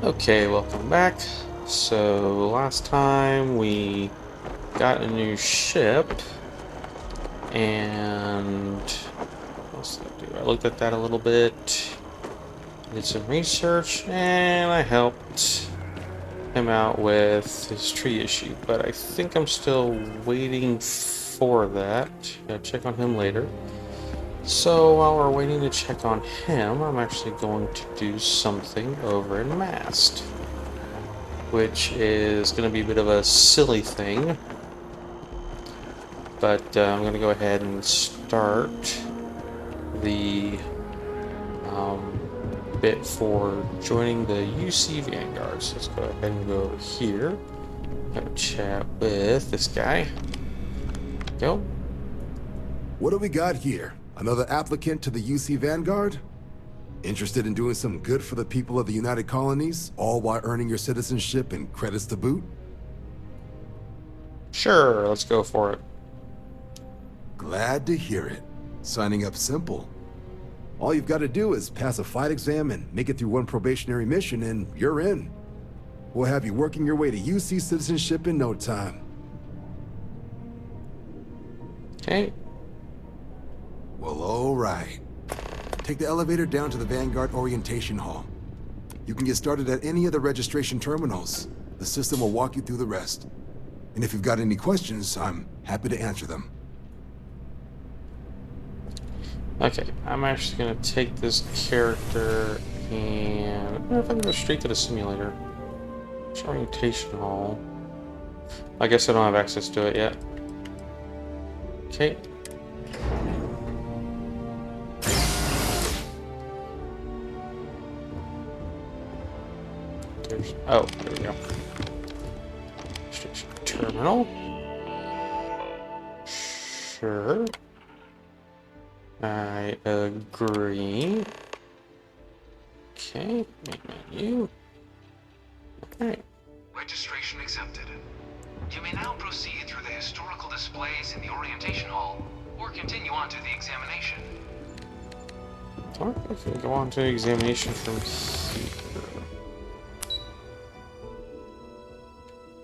Okay, welcome back. So last time we got a new ship, and what else did I do? I looked at that a little bit, did some research, and I helped him out with his tree issue. But I think I'm still waiting for that. Gotta check on him later. So while we're waiting to check on him, I'm actually going to do something over in Mast, which is going to be a bit of a silly thing, but I'm going to go ahead and start the um, bit for joining the UC Vanguard. So let's go ahead and go over here, have a chat with this guy. Go. What do we got here? Another applicant to the UC Vanguard? Interested in doing some good for the people of the United Colonies, all while earning your citizenship and credits to boot? Sure, let's go for it. Glad to hear it. Signing up simple. All you've got to do is pass a fight exam and make it through one probationary mission and you're in. We'll have you working your way to UC citizenship in no time. Okay. Well, all right. Take the elevator down to the Vanguard Orientation Hall. You can get started at any of the registration terminals. The system will walk you through the rest. And if you've got any questions, I'm happy to answer them. Okay, I'm actually going to take this character and I wonder if I can go straight to the simulator. Orientation hall. I guess I don't have access to it yet. Okay. Oh, there we go. Registration terminal. Sure. I agree. Okay, main menu. Okay. Registration accepted. You may now proceed through the historical displays in the orientation hall, or continue on to the examination. Or I can go on to examination from here.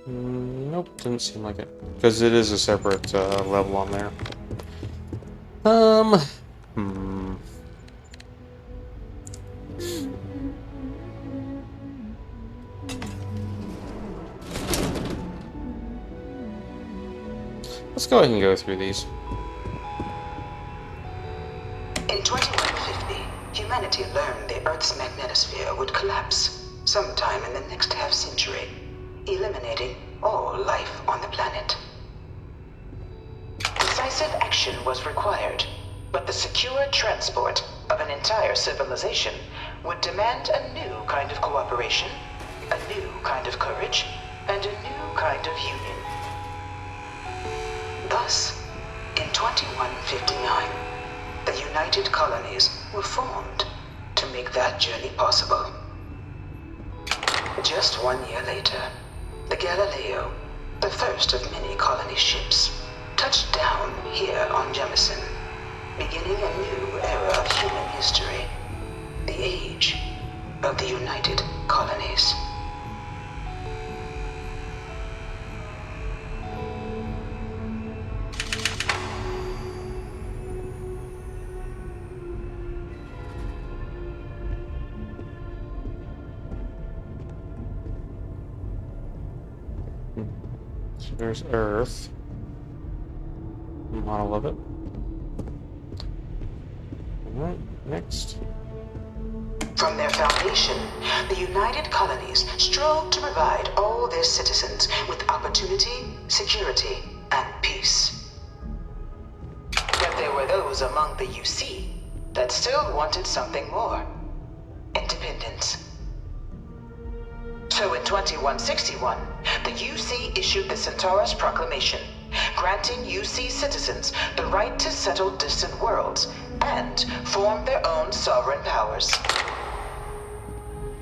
Nope, didn't seem like it. Because it is a separate level on there. Hmm. Let's go ahead and go through these. In 2150, humanity learned the Earth's magnetosphere would collapse sometime in the next half-century, eliminating all life on the planet. Decisive action was required, but the secure transport of an entire civilization would demand a new kind of cooperation, a new kind of courage, and a new kind of union. Thus, in 2159, the United Colonies were formed to make that journey possible. Just 1 year later, the Galileo, the first of many colony ships, touched down here on Jemison, beginning a new era of human history, the age of the United Colonies. So there's Earth. Model of it. Alright, next. From their foundation, the United Colonies strove to provide all their citizens with opportunity, security, and peace. But there were those among the UC that still wanted something more: independence. So in 2161, the UC issued the Centaurus Proclamation, granting UC citizens the right to settle distant worlds and form their own sovereign powers.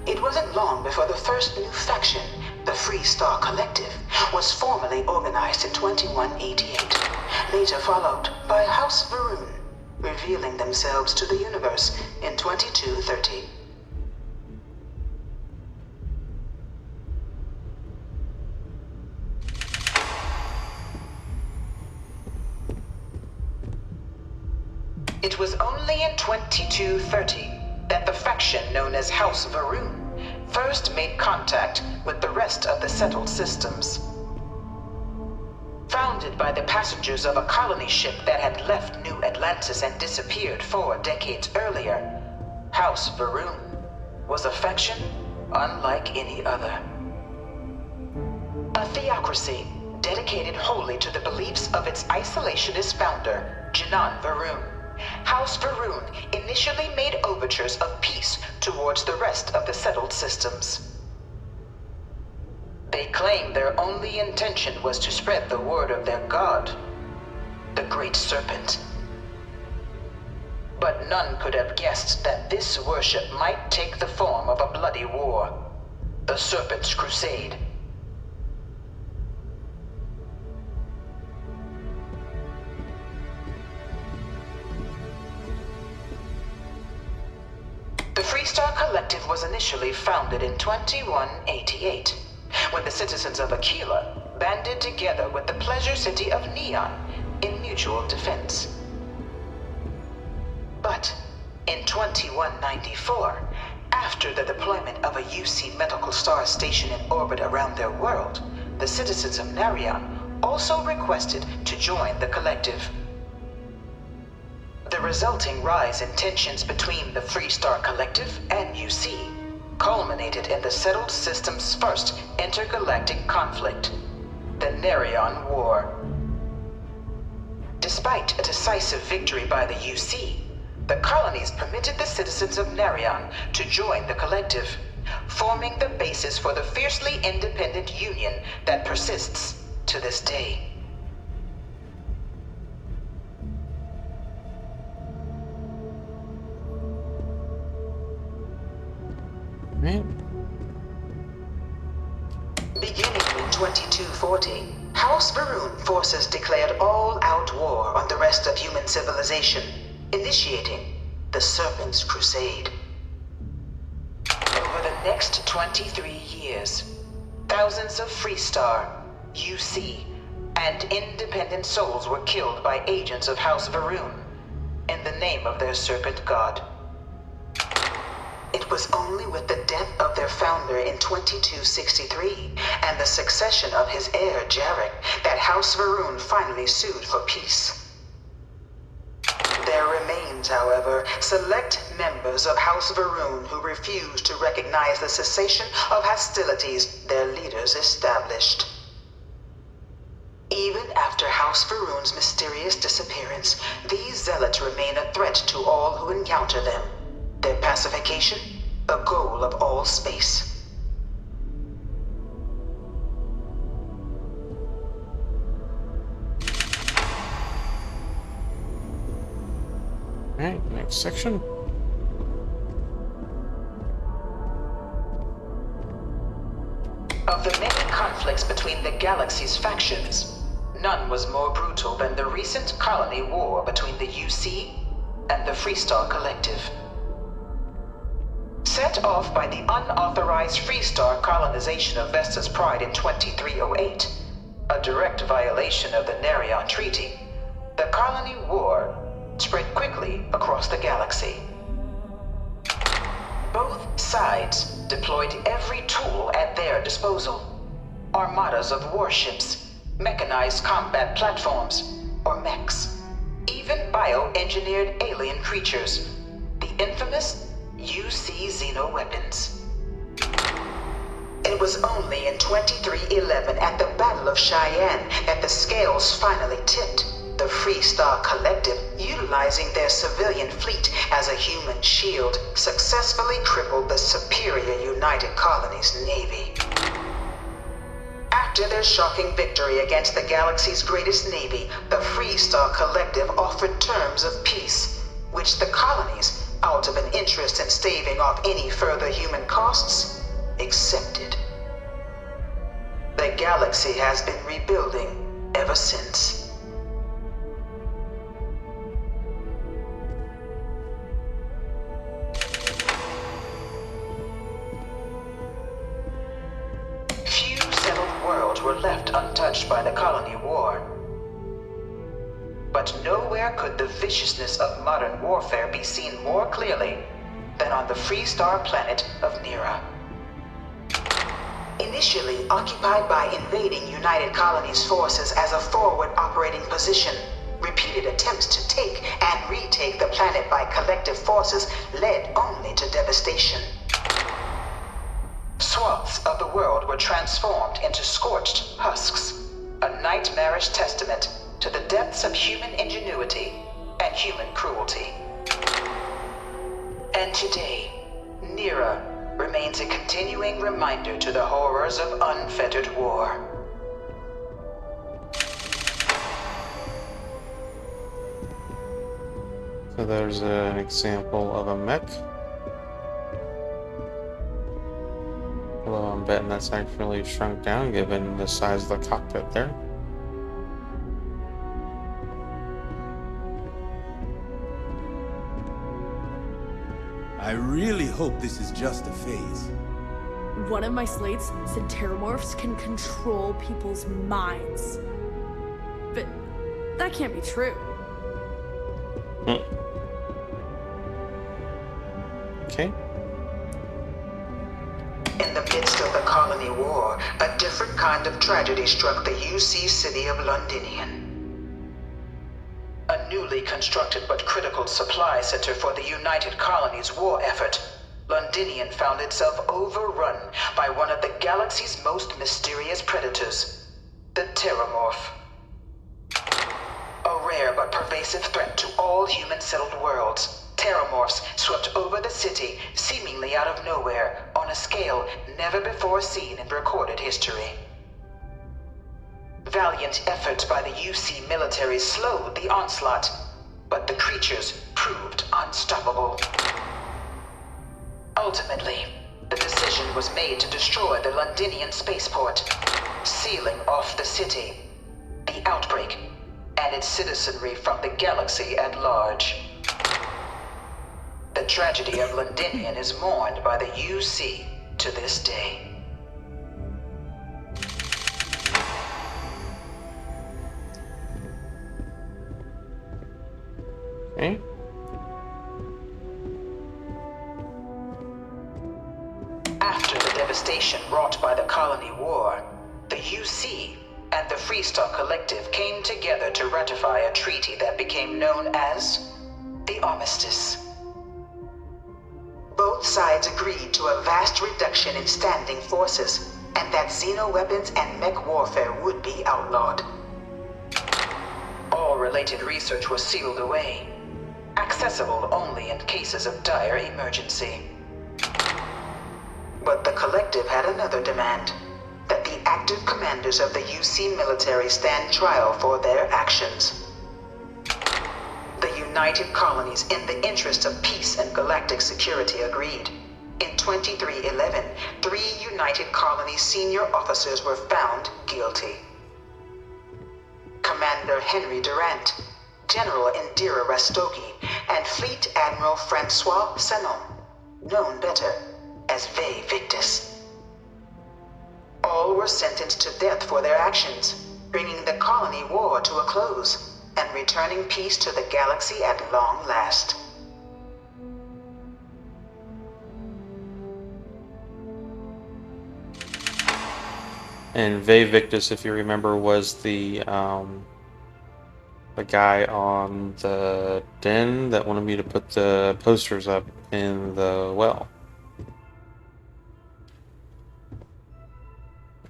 It wasn't long before the first new faction, the Free Star Collective, was formally organized in 2188, later followed by House Varun, revealing themselves to the universe in 2230. only in 2230 that the faction known as House Varun first made contact with the rest of the settled systems. Founded by the passengers of a colony ship that had left New Atlantis and disappeared 4 decades earlier, House Varun was a faction unlike any other. A theocracy dedicated wholly to the beliefs of its isolationist founder, Janan Varun. House Varun initially made overtures of peace towards the rest of the settled systems. They claimed their only intention was to spread the word of their god, the Great Serpent. But none could have guessed that this worship might take the form of a bloody war, the Serpent's Crusade. The Freestar Collective was initially founded in 2188, when the citizens of Aquila banded together with the pleasure city of Neon in mutual defense. But in 2194, after the deployment of a UC medical star station in orbit around their world, the citizens of Narion also requested to join the collective. The resulting rise in tensions between the Freestar Collective and UC culminated in the settled system's first intergalactic conflict, the Narion War. Despite a decisive victory by the UC, the colonies permitted the citizens of Narion to join the collective, forming the basis for the fiercely independent union that persists to this day. Right. Beginning in 2240, House Varun forces declared all-out war on the rest of human civilization, initiating the Serpent's Crusade. Over the next 23 years, thousands of Freestar, UC, and independent souls were killed by agents of House Varun in the name of their serpent god. It was only with the death of their founder in 2263 and the succession of his heir, Jarek, that House Varun finally sued for peace. There remains, however, select members of House Varun who refuse to recognize the cessation of hostilities their leaders established. Even after House Varun's mysterious disappearance, these zealots remain a threat to all who encounter them. Their pacification, a goal of all space. Alright, next section. Of the many conflicts between the galaxy's factions, none was more brutal than the recent colony war between the UC and the Freestar Collective. Set off by the unauthorized Freestar colonization of Vesta's Pride in 2308, a direct violation of the Narion Treaty, the colony war spread quickly across the galaxy. Both sides deployed every tool at their disposal. Armadas of warships, mechanized combat platforms, or mechs, even bioengineered alien creatures, the infamous UC xeno-weapons. It was only in 2311 at the Battle of Cheyenne that the scales finally tipped. The Freestar Collective, utilizing their civilian fleet as a human shield, successfully crippled the superior United Colonies Navy. After their shocking victory against the galaxy's greatest navy, the Freestar Collective offered terms of peace, which the colonies, out of an interest in staving off any further human costs, accepted. The galaxy has been rebuilding ever since. Few settled worlds were left untouched by the colony war. But But nowhere could the viciousness of modern warfare be seen more clearly than on the Freestar planet of Nira. Initially occupied by invading United Colonies forces as a forward operating position, repeated attempts to take and retake the planet by collective forces led only to devastation. Swaths of the world were transformed into scorched husks, a nightmarish testament to the depths of human ingenuity and human cruelty. And today, Nira remains a continuing reminder to the horrors of unfettered war. So there's an example of a mech. Although I'm betting that's actually shrunk down given the size of the cockpit there. I really hope this is just a phase. One of my slates said terramorphs can control people's minds. But that can't be true. Okay. In the midst of the colony war, a different kind of tragedy struck the UC city of Londinian. A newly constructed but critical supply center for the United Colonies' war effort, Londinian found itself overrun by one of the galaxy's most mysterious predators, the Terramorph. A rare but pervasive threat to all human-settled worlds, Terramorphs swept over the city, seemingly out of nowhere, on a scale never before seen in recorded history. Valiant efforts by the UC military slowed the onslaught, but the creatures proved unstoppable. Ultimately, the decision was made to destroy the Londinian spaceport, sealing off the city, the outbreak, and its citizenry from the galaxy at large. The tragedy of Londinian is mourned by the UC to this day. Okay. After the devastation wrought by the colony war, the UC and the Freestar Collective came together to ratify a treaty that became known as the Armistice. Both sides agreed to a vast reduction in standing forces, and that xeno-weapons and mech warfare would be outlawed. All related research was sealed away, accessible only in cases of dire emergency. But the Collective had another demand, that the active commanders of the UC military stand trial for their actions. The United Colonies, in the interest of peace and galactic security, agreed. In 2311, 3 United Colonies senior officers were found guilty. Commander Henry Durant, General Indira Rastogi, and Fleet Admiral Francois Sanon, known better as Ve Victus. All were sentenced to death for their actions, bringing the colony war to a close and returning peace to the galaxy at long last. And Ve Victus, if you remember, was the guy on the den that wanted me to put the posters up in the well.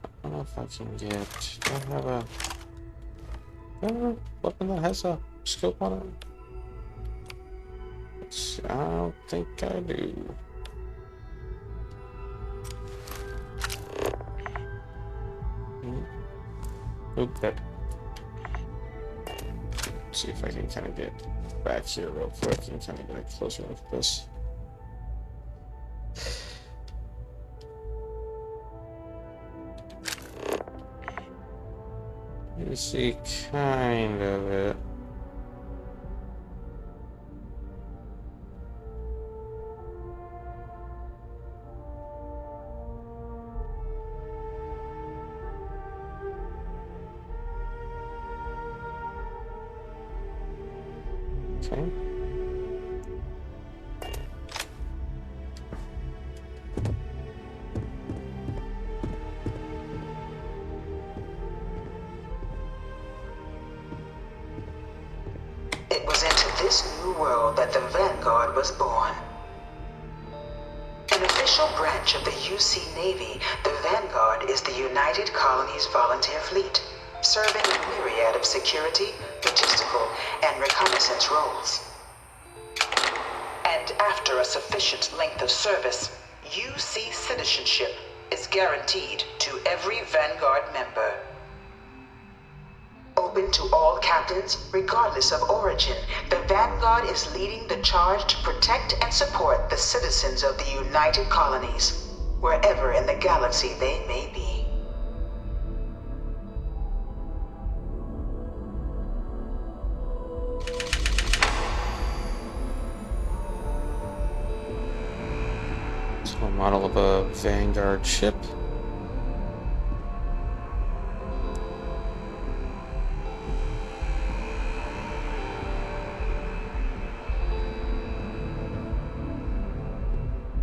I don't know if I can get. Do I have a weapon that has a scope on it? I don't think I do. Oop, that. Let's see if I can kind of get back here real quick and kind of get a closer look at this. You see kind of it. Okay. It was into this new world that the Vanguard was born. An official branch of the UC Navy, the Vanguard is the United Colonies Volunteer Fleet, serving a myriad of security, logistical, and reconnaissance roles. And after a sufficient length of service, UC citizenship is guaranteed to every Vanguard member. Open to all captains, regardless of origin, the Vanguard is leading the charge to protect and support the citizens of the United Colonies, wherever in the galaxy they may be. So a model of a Vanguard ship.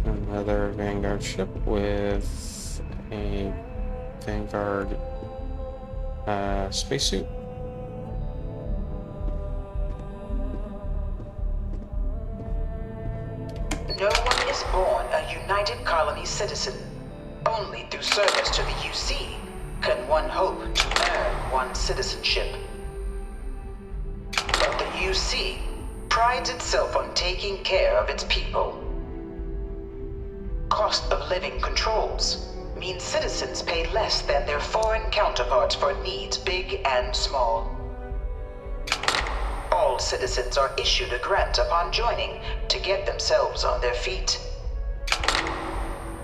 Another Vanguard ship with a Vanguard spacesuit. No one is born a United Colonies citizen. Only through service to the UC can one hope to earn one's citizenship. But the UC prides itself on taking care of its people. Cost of living controls mean citizens pay less than their foreign counterparts for needs big and small. All citizens are issued a grant upon joining to get themselves on their feet.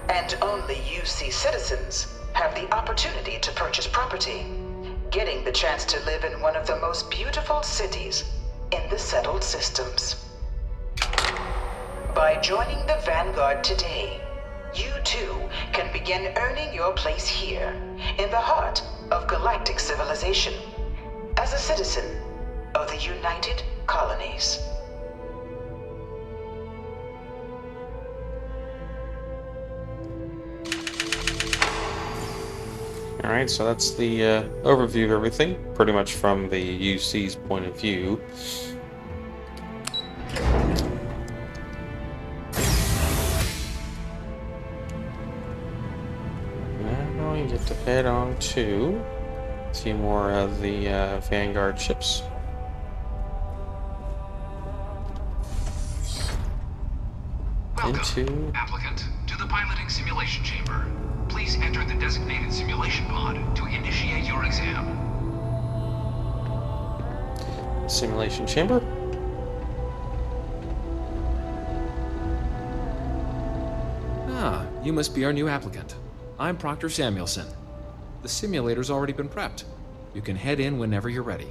And only UC citizens have the opportunity to purchase property, getting the chance to live in one of the most beautiful cities in the settled systems. By joining the Vanguard today, you too can begin earning your place here, in the heart of galactic civilization, as a citizen of the United Colonies. Alright, so that's the overview of everything, pretty much from the UC's point of view. Now we get to head on to a few more of the Vanguard ships. Welcome, applicant, to the piloting simulation chamber. Please enter the designated simulation pod to initiate your exam. Simulation chamber. Ah, you must be our new applicant. I'm Proctor Samuelson. The simulator's already been prepped. You can head in whenever you're ready.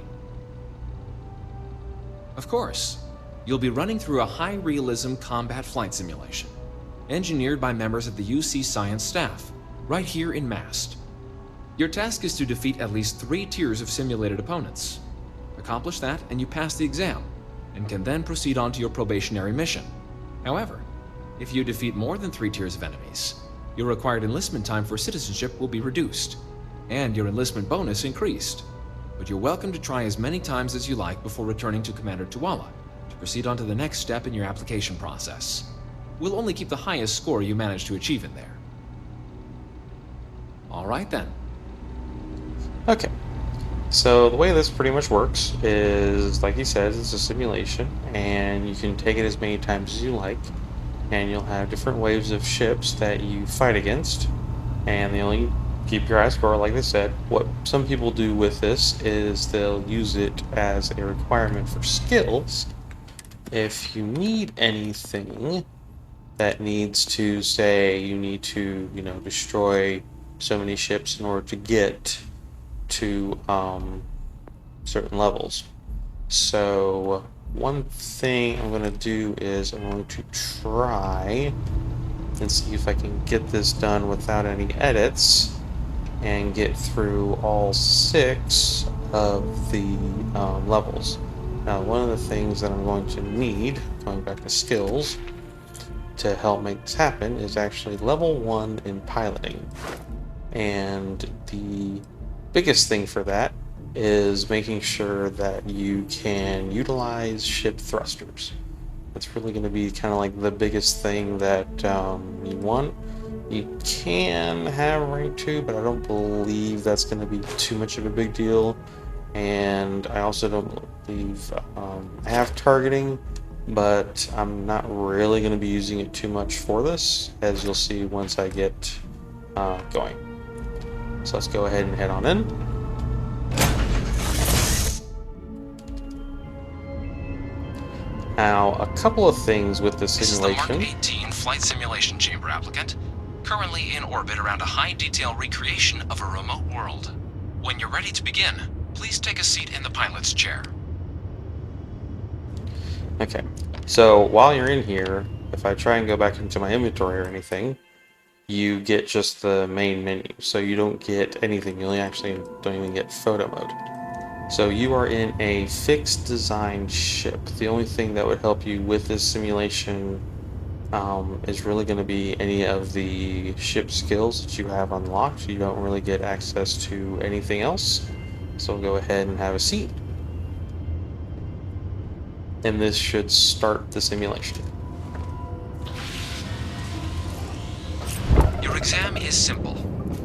Of course. You'll be running through a high-realism combat flight simulation, engineered by members of the UC science staff, right here in Mast. Your task is to defeat at least 3 tiers of simulated opponents. Accomplish that, and you pass the exam, and can then proceed on to your probationary mission. However, if you defeat more than 3 tiers of enemies, your required enlistment time for citizenship will be reduced, and your enlistment bonus increased. But you're welcome to try as many times as you like before returning to Commander Tuala to proceed on to the next step in your application process. We'll only keep the highest score you manage to achieve in there. All right then. Okay. So the way this pretty much works is, like he says, it's a simulation, and you can take it as many times as you like, and you'll have different waves of ships that you fight against, and they only keep your high score, like they said. What some people do with this is they'll use it as a requirement for skills. If you need anything that needs to, say, you need to, destroy so many ships in order to get to certain levels. So one thing I'm going to do is I'm going to try and see if I can get this done without any edits and get through all 6 of the levels. Now, one of the things that I'm going to need, going back to skills, to help make this happen is actually level 1 in piloting. And the biggest thing for that is making sure that you can utilize ship thrusters. That's really going to be kind of like the biggest thing that you want. You can have rank 2, but I don't believe that's going to be too much of a big deal. And I also don't believe I have targeting, but I'm not really going to be using it too much for this, as you'll see once I get going. So let's go ahead and head on in. Now, a couple of things with the simulation. This is the Mark 18 Flight Simulation Chamber applicant, currently in orbit around a high-detail recreation of a remote world. When you're ready to begin, please take a seat in the pilot's chair. Okay, so while you're in here, if I try and go back into my inventory or anything, you get just the main menu, so you don't get anything. You actually don't even get photo mode. So you are in a fixed design ship. The only thing that would help you with this simulation is really going to be any of the ship skills that you have unlocked. You don't really get access to anything else. So we'll go ahead and have a seat. And this should start the simulation. Your exam is simple.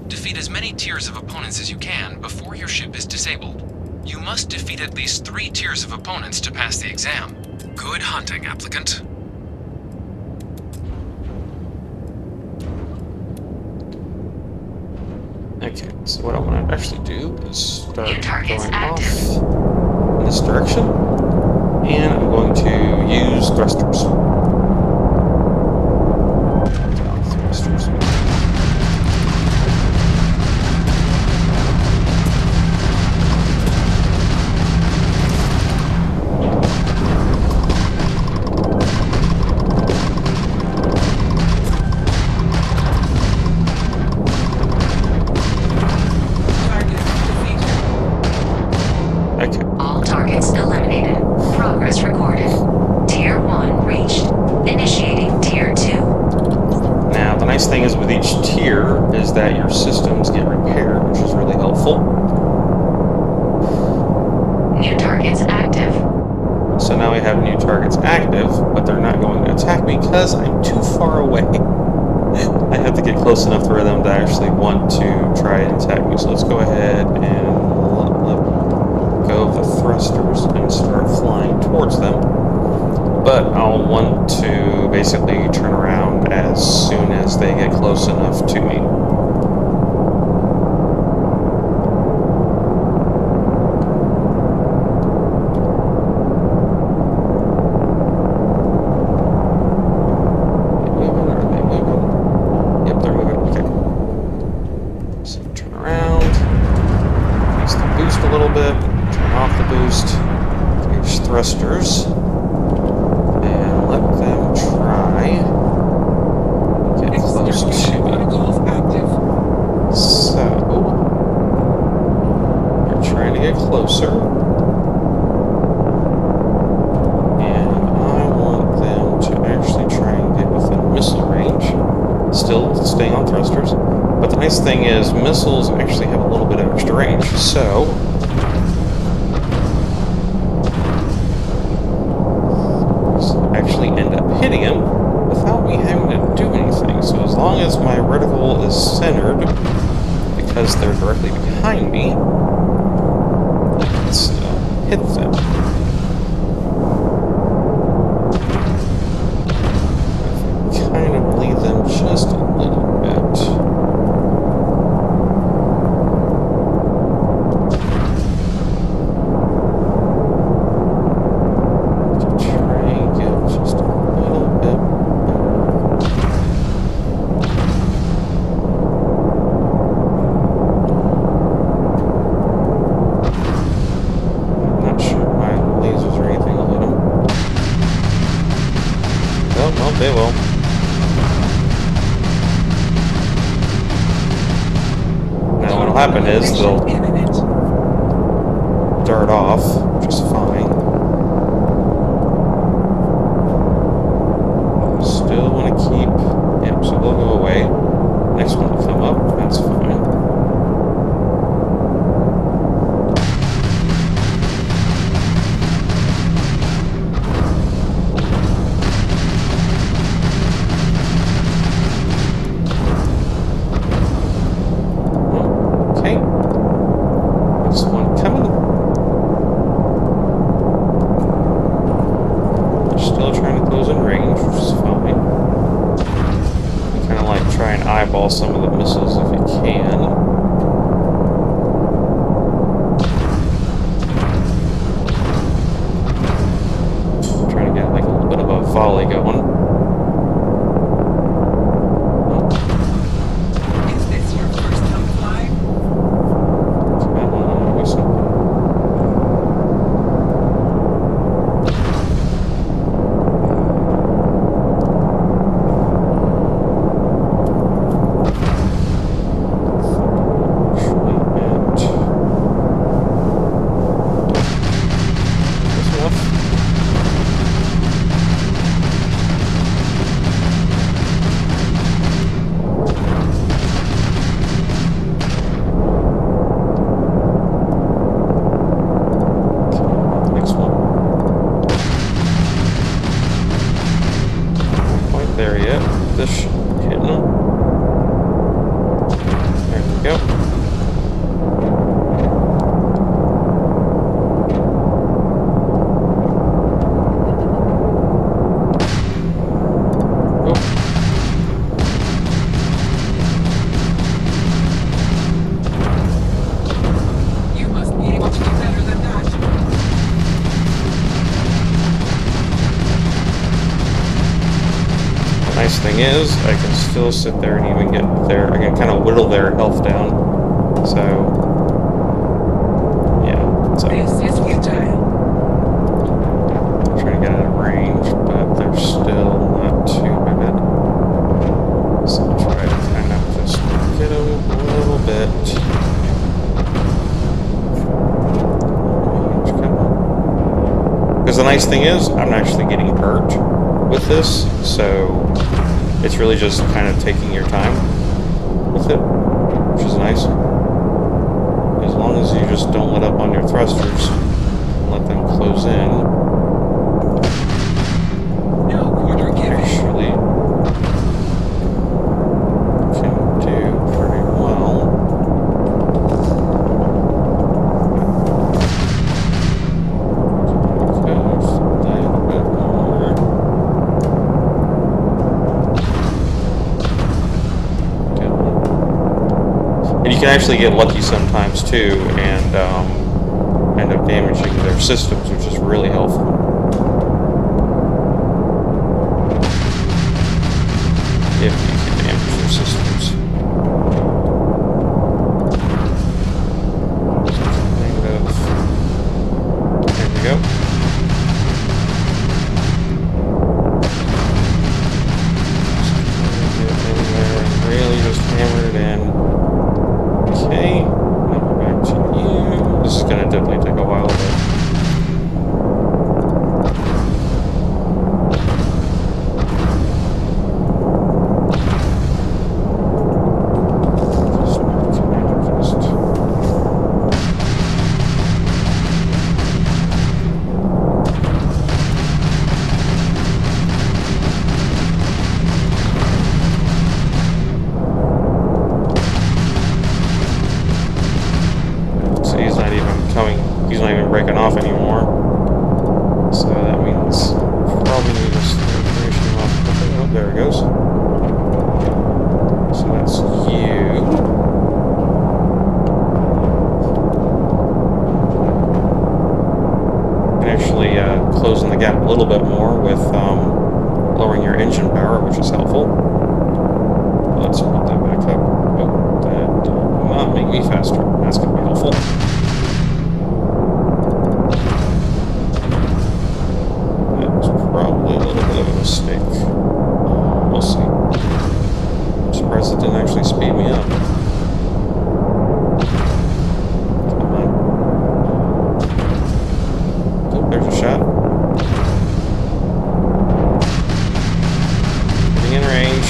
Defeat as many tiers of opponents as you can before your ship is disabled. You must defeat at least 3 tiers of opponents to pass the exam. Good hunting, applicant. Okay, so what I want to actually do is start New targets going active. off in this direction, and I'm going to use thrusters. Thrusters. All targets eliminated. Progress recorded. Tier 1 reached. Initiating Tier 2. Now, the nice thing is with each tier is that your systems get repaired, which is really helpful. New targets active. So now we have new targets active, but they're not going to attack me because I'm too far away. I have to get close enough for them to actually want to try and attack me. So let's go ahead and let go of the thrusters and start flying towards them. But I'll want to basically turn around as soon as they get close enough to me. Thrusters and let them try get close to me. So they're trying to get closer, and I want them to actually try and get within missile range. Still staying on thrusters, but the nice thing is missiles actually have a little bit of extra range. So actually end up hitting him without me having to do anything. So as long as my reticle is centered, because they're directly behind me, I can still hit them. Kind of lead them just a little bit. They will. Now what'll happen is they'll dart off, which is fine. eyeball some of the missiles if you can. Trying to get like a little bit of a volley going. Is this your first time flying? Thing is, I can still sit there and even get there. I can kind of whittle their health down. So, yeah. So This is futile. I'm trying to get out of range, but they're still not too bad. So I'll try to kind of just get them a little bit. Because the nice thing is, I'm actually getting hurt with this, so it's really just kind of taking your time with it, which is nice. As long as you just don't let up on your thrusters and let them close in. No quarter given. Actually can do pretty well. You can actually get lucky sometimes too, and end up damaging their systems, which is really helpful. If you can damage their systems. There we go. Really just hammer it in. Okay, now we're back to you. This is going to definitely take a while, but... He's not even breaking off anymore. So that means probably need to start finishing him off. Oh, there it goes. So that's you. And actually closing the gap a little bit more with lowering your engine power, which is helpful. Let's put that back up. Oh, that did not make me faster. That's going to be helpful. Probably a little bit of a mistake. We'll see. I'm surprised it didn't actually speed me up. Come on. Oh, there's a shot. Getting in range.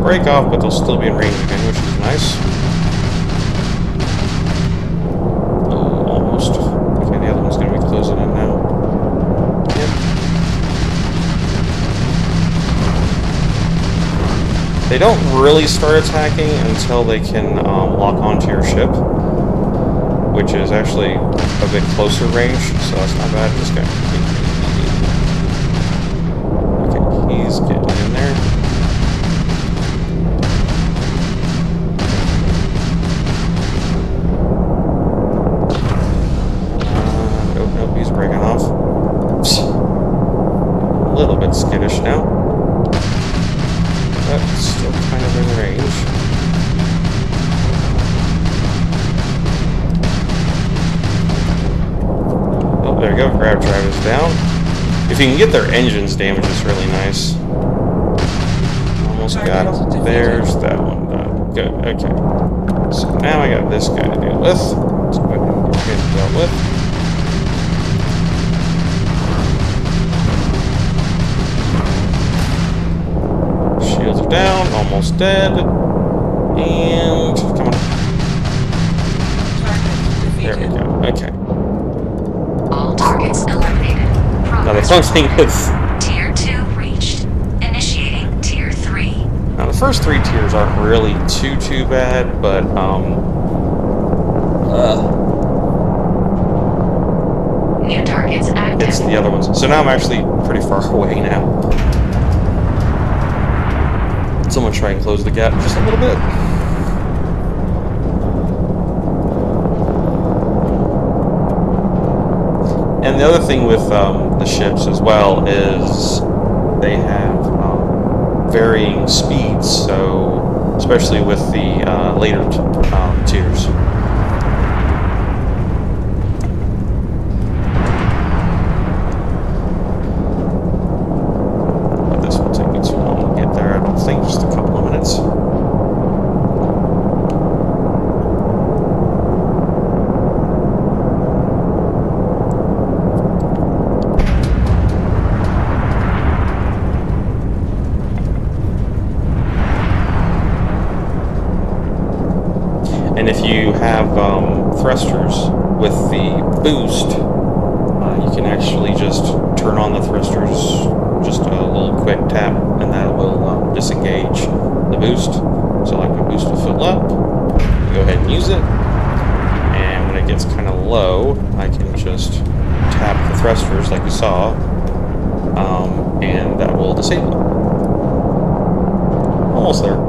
Break off, but they'll still be in range again, which is nice. Oh, almost. Okay, the other one's going to be closing in now. Yep. They don't really start attacking until they can lock onto your ship, which is actually a bit closer range, so that's not bad. This guy. Okay, he's getting in there. Nope, he's breaking off. A little bit skittish now, but still kind of in range. There you go, grab drive is down. If you can get their engines damaged, it's really nice. Almost got him. There's that one done. Good, okay. So now I got this guy to deal with. Let's go ahead and get him dealt with. Shields are down, almost dead. And, come on. There we go, okay. All targets eliminated. Now the fun thing is, Tier 2 reached. Initiating Tier 3. now the first 3 tiers aren't really too bad, but New targets active. it's the other ones. So now I'm actually pretty far away now. So I'm gonna try and close the gap just a little bit. And the other thing with the ships as well is they have varying speeds, so especially with the later tiers. But this won't take me too long to get there, I don't think, just a couple of minutes. And if you have thrusters with the boost, you can actually just turn on the thrusters, just a little quick tap, and that will disengage the boost. So like my boost will fill up, go ahead and use it, and when it gets kind of low, I can just tap the thrusters like you saw, and that will disable it. Almost there.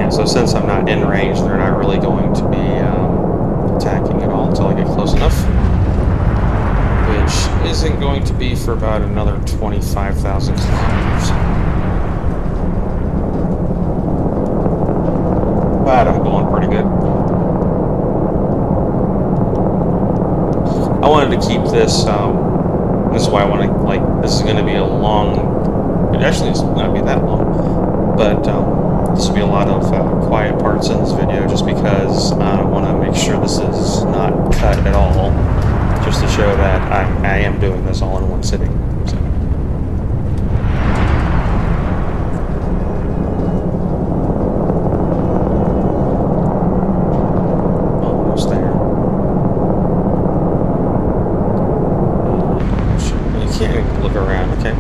So since I'm not in range, they're not really going to be attacking at all until I get close enough. Which isn't going to be for about another 25,000 kilometers. But I'm going pretty good. I wanted to keep this, this is why I want to, like, this is going to be a long, actually it's not going to be that long, but this will be a lot of quiet parts in this video just because I want to make sure this is not cut at all, just to show that I am doing this all in one sitting. So. Almost there. You can't look around, okay?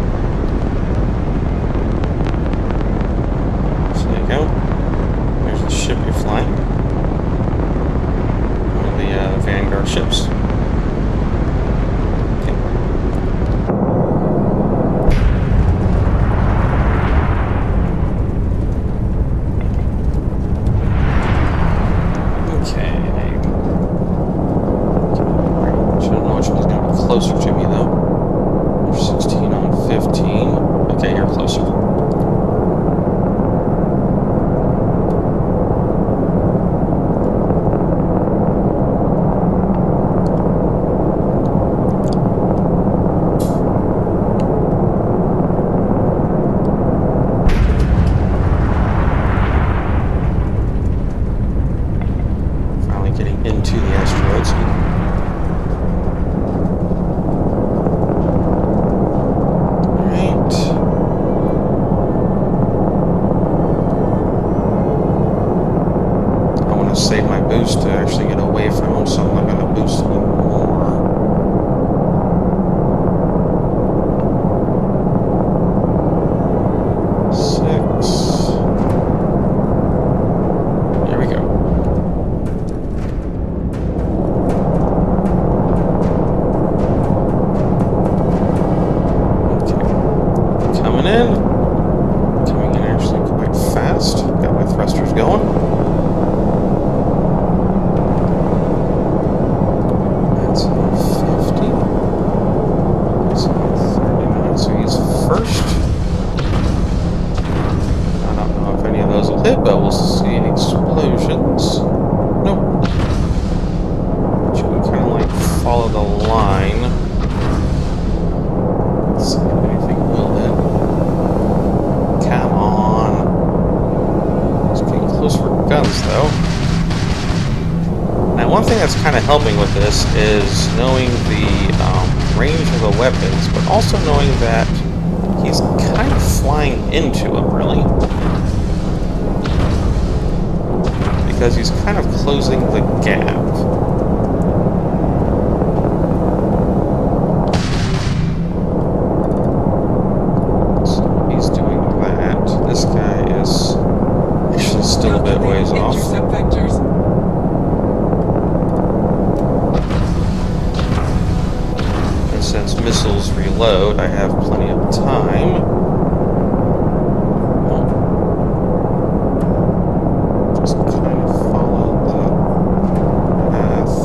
Go. There's the ship you're flying. One of the Vanguard ships. Okay. helping with this is knowing the range of the weapons, but also knowing that he's kind of flying into them, really. Because he's kind of closing the gap. So he's doing that. This guy is actually still a bit ways off. Intercept vectors. And since missiles reload, I have plenty of time. Just kind of follow the path.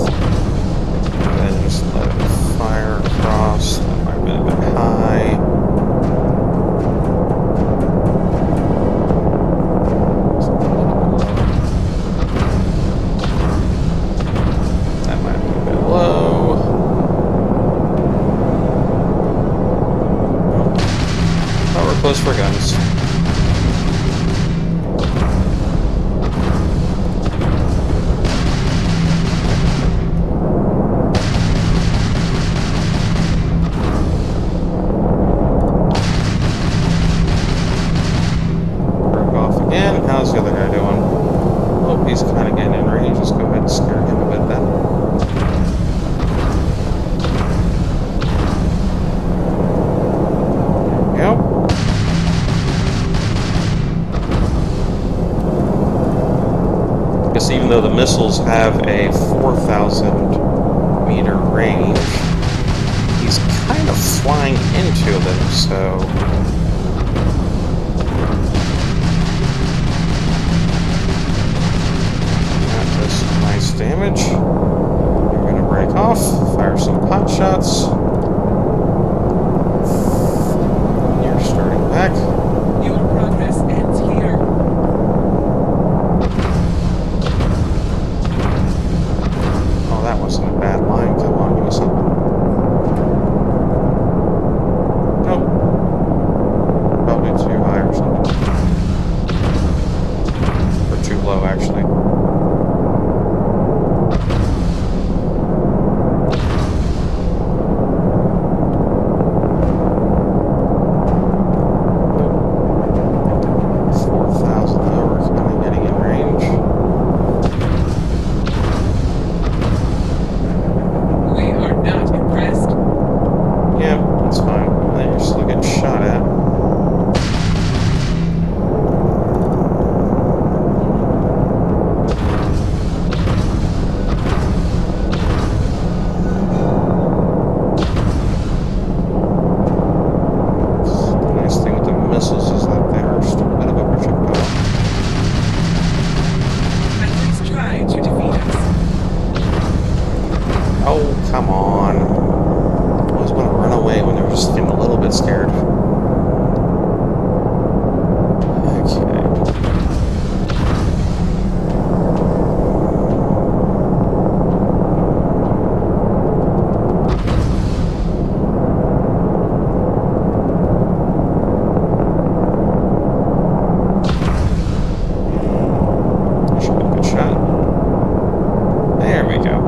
And then just let it fire across. That might have been a bit high. That might be a bit low. But we're close for guns. Broke off again. How's the other guy doing? Oh, he's kind of getting in range. Let's go ahead and scare him a bit then. There we go. Because even though the missiles have a 4,000 meter range, he's kind of flying into them, so... That does some nice damage. We're going to break off, fire some pot shots. You're starting back. Your progress ends here. Oh, that wasn't a bad line. Come on, give me something. Nope. Probably too high or something. Or too low, actually. Nope. 4,000 though, we're kind of getting in range. We are not impressed. Yeah, that's fine. Then you're still getting shot at. The nice thing with the missiles is that they are still a bit of a projectile. At least try to defeat us. Oh, come on. I always want to run away when they're just getting a little bit scared. Okay. Should be a good shot. There we go.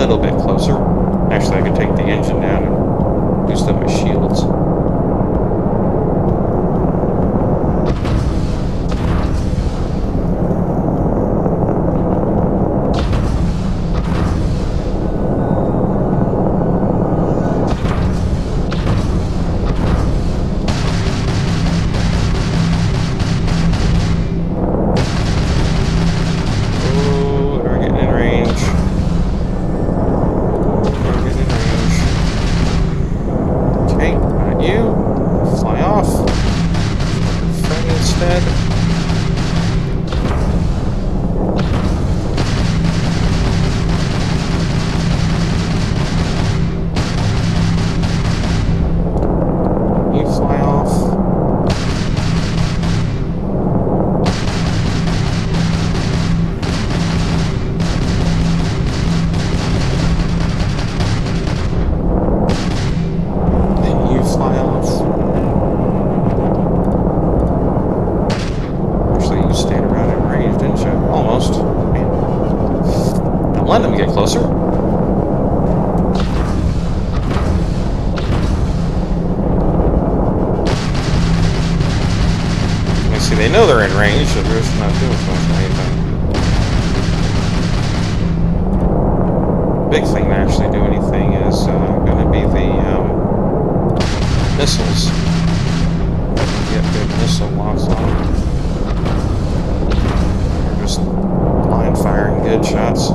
little bit closer. Actually, I could take the engine down and boost up my shields. Let them get closer. You see, they know they're in range, so they're just not doing so much anything. Big thing to actually do anything is going to be the missiles. Get good missile locks on them. They're just blind firing good shots.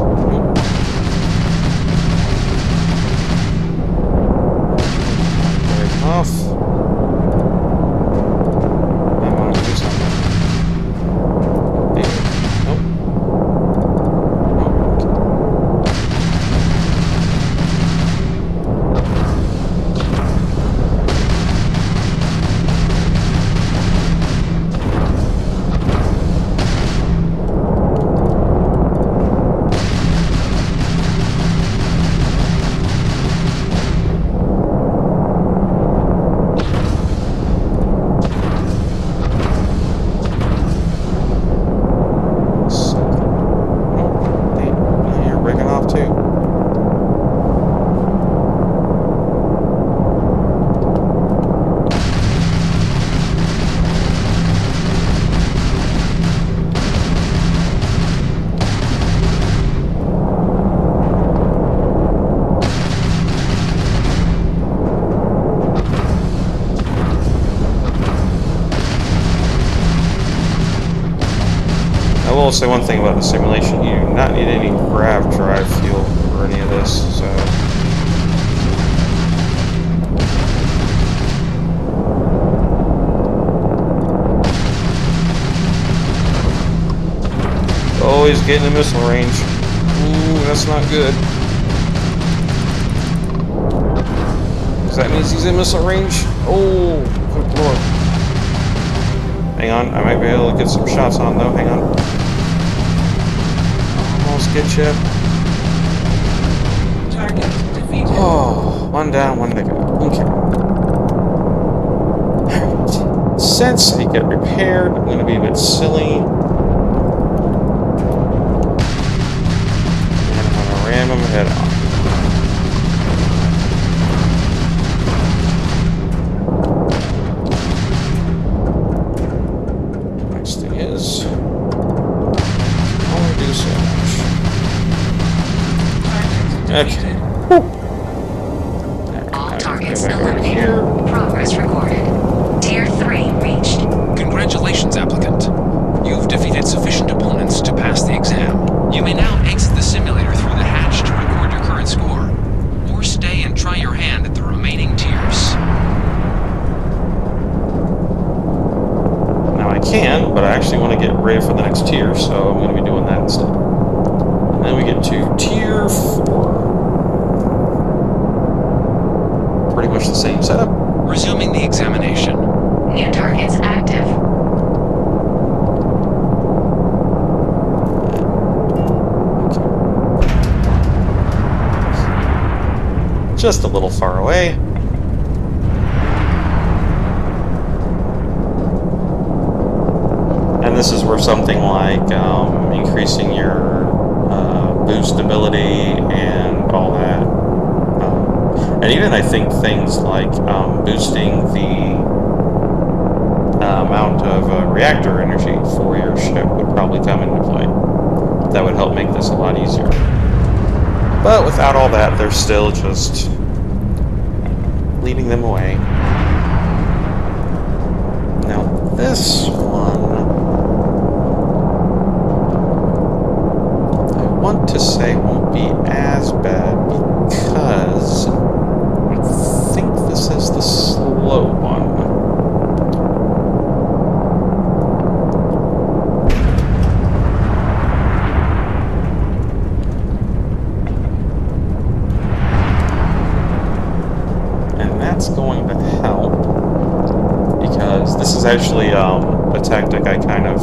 Off. I want to do something. Nope. Nope. I will say one thing about the simulation, you do not need any grav drive fuel for any of this, so... Oh, he's getting a missile range. Ooh, that's not good. Because that means he's in missile range. Oh, good lord. Hang on, I might be able to get some shots on though, hang on. Almost get you. Target defeated. Oh, one down, one to go. Okay. Alright. Since I get repaired, I'm going to be a bit silly. And I'm going to ram him head on. Next thing is... only do so much. Okay. All targets eliminated. Progress recorded. Tier 3 reached. Congratulations, applicant. You've defeated sufficient opponents to pass the exam. You may now exit the simulator through the hatch to record your current score, or stay and try your hand at the remaining tiers. Now I can, but I actually want to get ready for the next tier, so I'm going to be doing that instead. And then we get to tier 4. Pretty much the same setup. Resuming the examination. New targets active. Just a little far away. And this is where something like increasing your boost ability and And even I think things like boosting the amount of reactor energy for your ship would probably come into play. That would help make this a lot easier. But without all that, they're still just leading them away. Now this one, I want to say won't be as bad because I think this is the slow one. Going to help because this is actually a tactic I kind of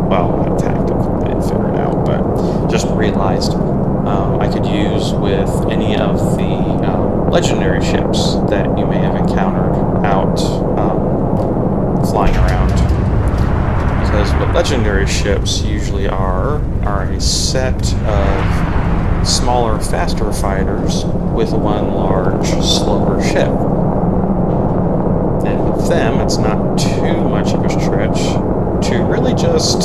well, not a tactic I didn't figure it out, but just realized I could use with any of the legendary ships that you may have encountered out flying around, because what legendary ships usually are a set of smaller, faster fighters with one large, slower ship. And with them, it's not too much of a stretch to really just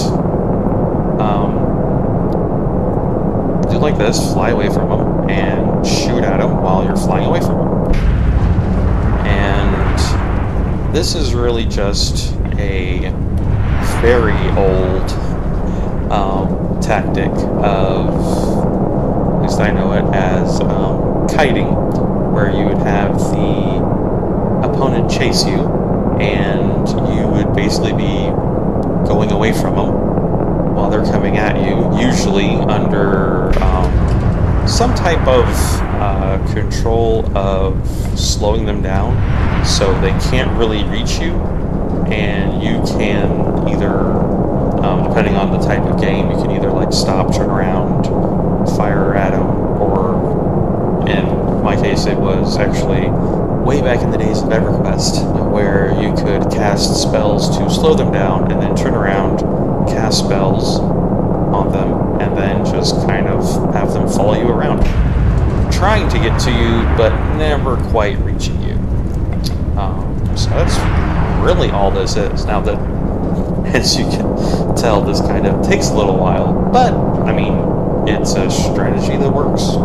do like this, fly away from them, and shoot at them while you're flying away from them. And this is really just a very old tactic of, at least I know it as, kiting, where you would have the opponent chase you, and you would basically be going away from them while they're coming at you, usually under some type of control of slowing them down so they can't really reach you, and you can either, depending on the type of game, you can either like stop, turn around, fire at them, or in my case it was actually way back in the days of EverQuest, where you could cast spells to slow them down and then turn around, cast spells on them, and then just kind of have them follow you around, trying to get to you but never quite reaching you. So that's really all this is. Now that, as you can tell, this kind of takes a little while, but I mean, it's a strategy that works,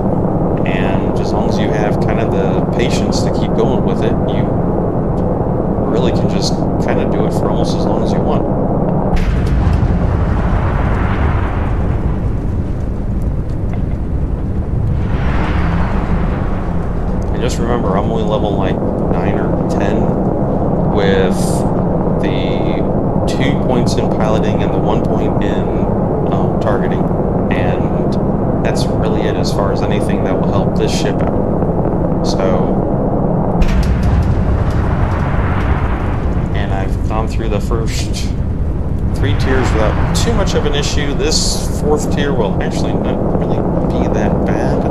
and as long as you have kind of the patience to keep going with it, you really can just kind of do it for almost as long as you want. And just remember, I'm only level like 9 or 10 with the 2 points in piloting and the 1 point in targeting, and that's really it as far as anything that will help this ship out. So, and I've gone through the first 3 tiers without too much of an issue. This 4th tier will actually not really be that bad.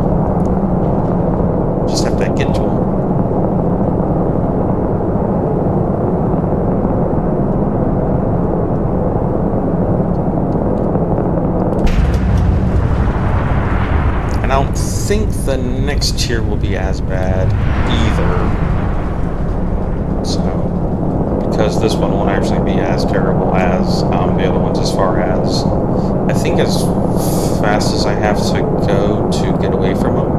Just have to get to them. I don't think the next tier will be as bad either. So, because this one won't actually be as terrible as the other ones, as far as, I think, as fast as I have to go to get away from them.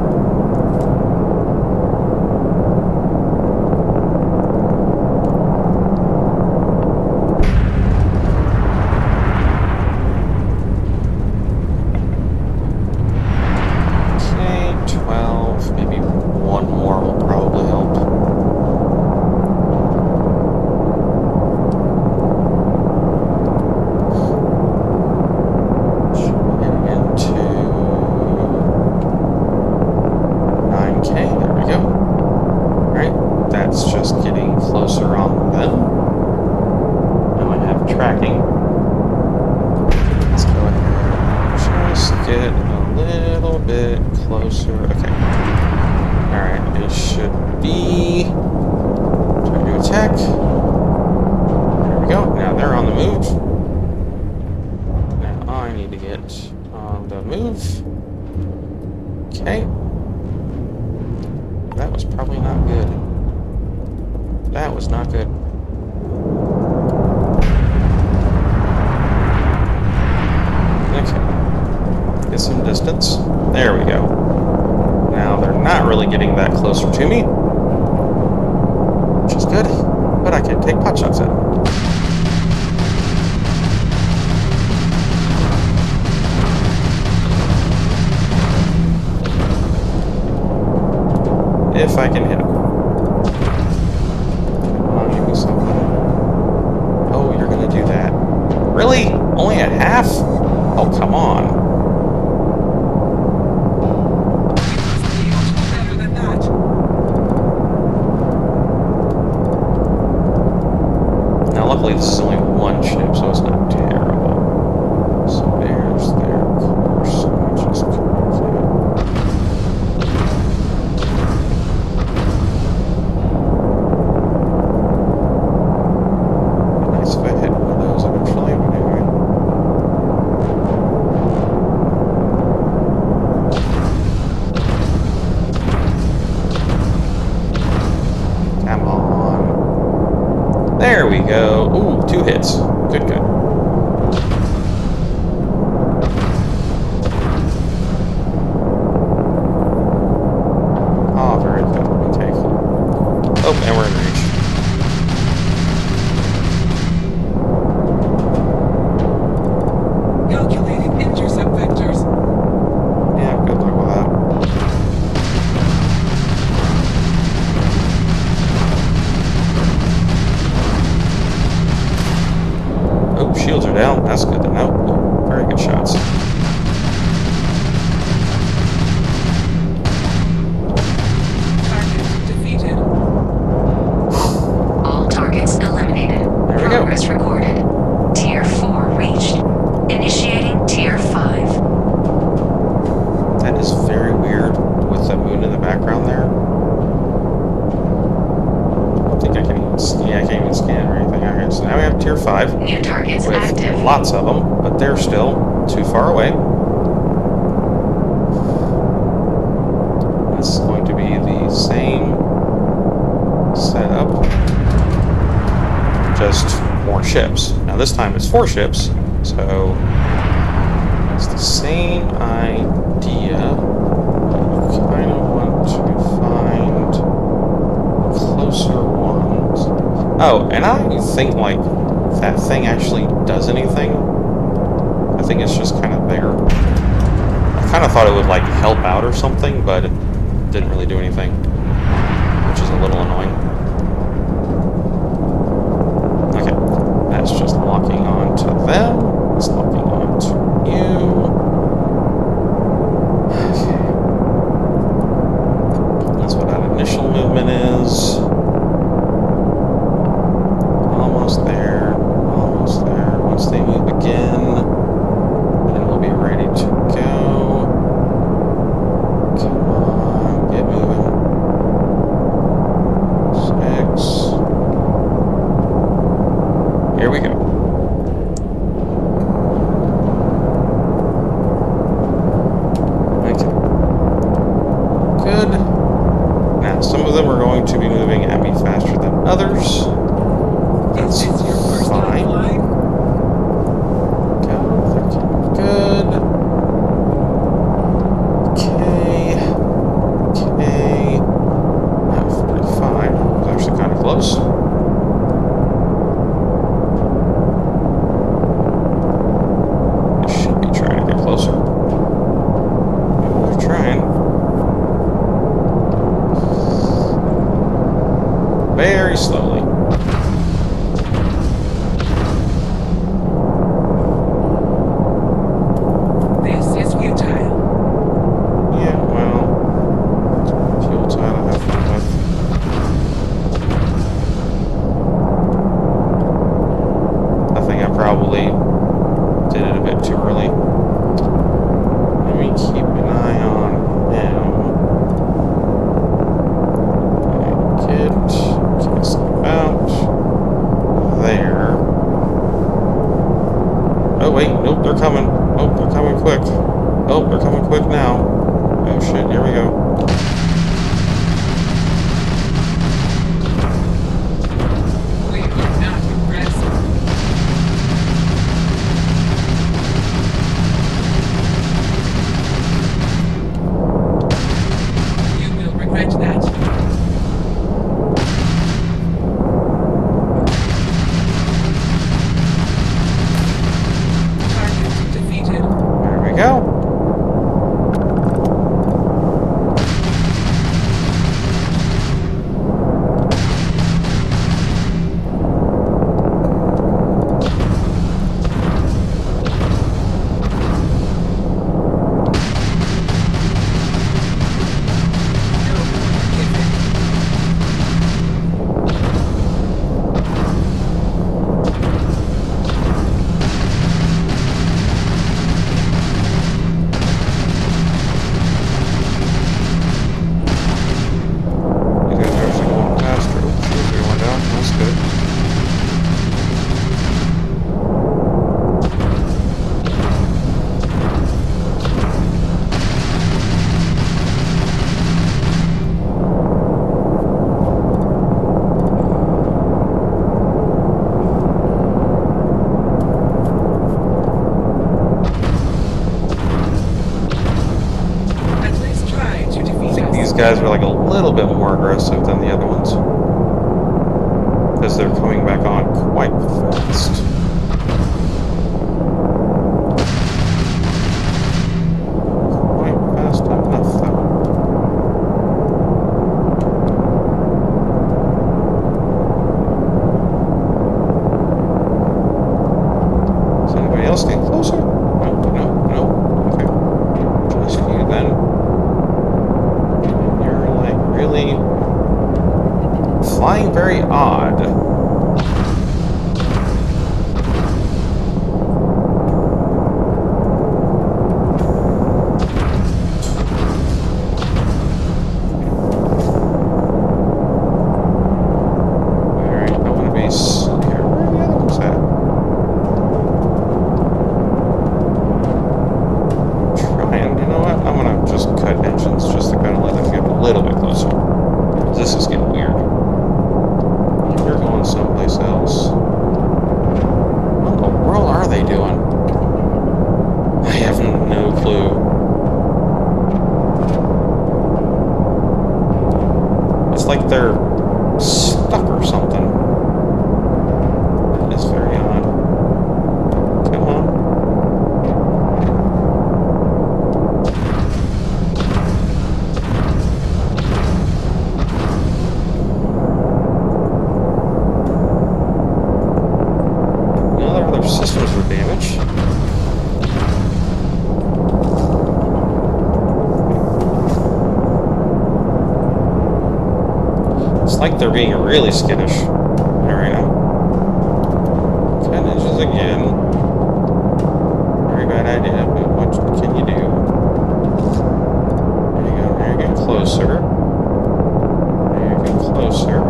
That was probably not good. That was not good. Okay. Get some distance. There we go. Now they're not really getting that closer to me, which is good, but I can take pot shots at them. If I can hit him. Come on, give me something. Oh, you're gonna do that. Really? Only at half? Oh, come on. You must be able to do better than that. Now, luckily, this is only one ship, so it's not terrible. So there's their course. Let me just correct that. Nice if I hit one of those eventually, but anyway. Come on. There we go. Ooh, 2 hits. Good, good. Oh, very good. Okay, cool. Oh, and we're in reach. Calculating intercept vectors. Yeah, good luck with that. Oh, shields are down. That's good to know. Ooh, very good shots. Target defeated. All targets eliminated. There we go. Progress recorded. Tier 4 reached. Initiating Tier 5. That is very weird with the moon in the background there. I don't think I can even scan. I can't even scan or anything. Okay, so now we have tier 5 New targets with active. lots of them, but they're still too far away. This is going to be the same setup, just more ships. Now this time it's 4 ships, so it's the same idea. I kind of want to find closer ones. Oh, and I don't think like that thing actually does anything. I think it's just kind of there. I kind of thought it would like help out or something, but it didn't really do anything, which is a little annoying. Okay, that's just locking on to them. It's locking on to you. Okay. That's what that initial movement is. Almost there. Almost there. Once they move again, then we'll be ready to go. Come on, get moving. 6. Here we go. Okay. Good. Now, some of them are going to be moving at me faster than others. Is this your first time Fine. flying? Go, good. Okay. Okay. Now 45. It's actually kind of close. I should be trying to get closer. We're trying. Very slowly. This is futile. Yeah, well, fuel tile I have fun with. I think I probably did it a bit too early. Let me keep an eye on him. Get guys are like a little bit more aggressive than the other ones. Because they're coming back on quite fast. Quite fast enough, though. Is anybody else getting closer? No. Okay. Just you then. You're like really flying very odd. Alright, I want to be here. Where are the other ones at? Trying, you know what? I'm gonna just cut engines just to kind of let them get a little bit closer. This is getting weird. You're going someplace else. What in the world are they doing? I have no clue. It's like they're stuck or something. That is very odd. Come on. No, their other systems were damaged. It's like they're being really skittish right now. 10 inches again. Very bad idea, but what can you do? There you go, there you get closer. There you get closer.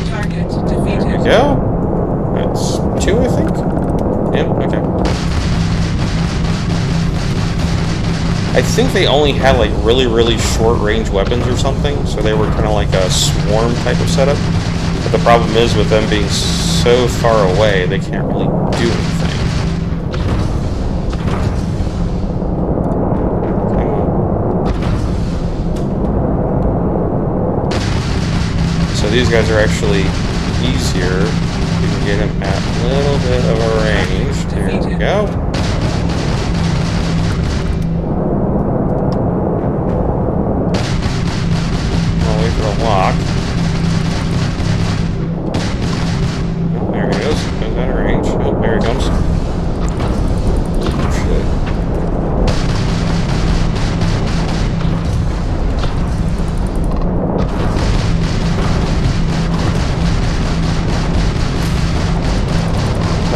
Target There defeated. we go. That's 2, I think. Yep, okay. I think they only had like really short range weapons or something, so they were kind of like a swarm type of setup. But the problem is with them being so far away, they can't really do anything. Come on. So these guys are actually easier. You can get them at a little bit of a range. There we go. I'll wait for the lock. Oh, there he goes. Goes out of range. Oh, there he comes. Shit.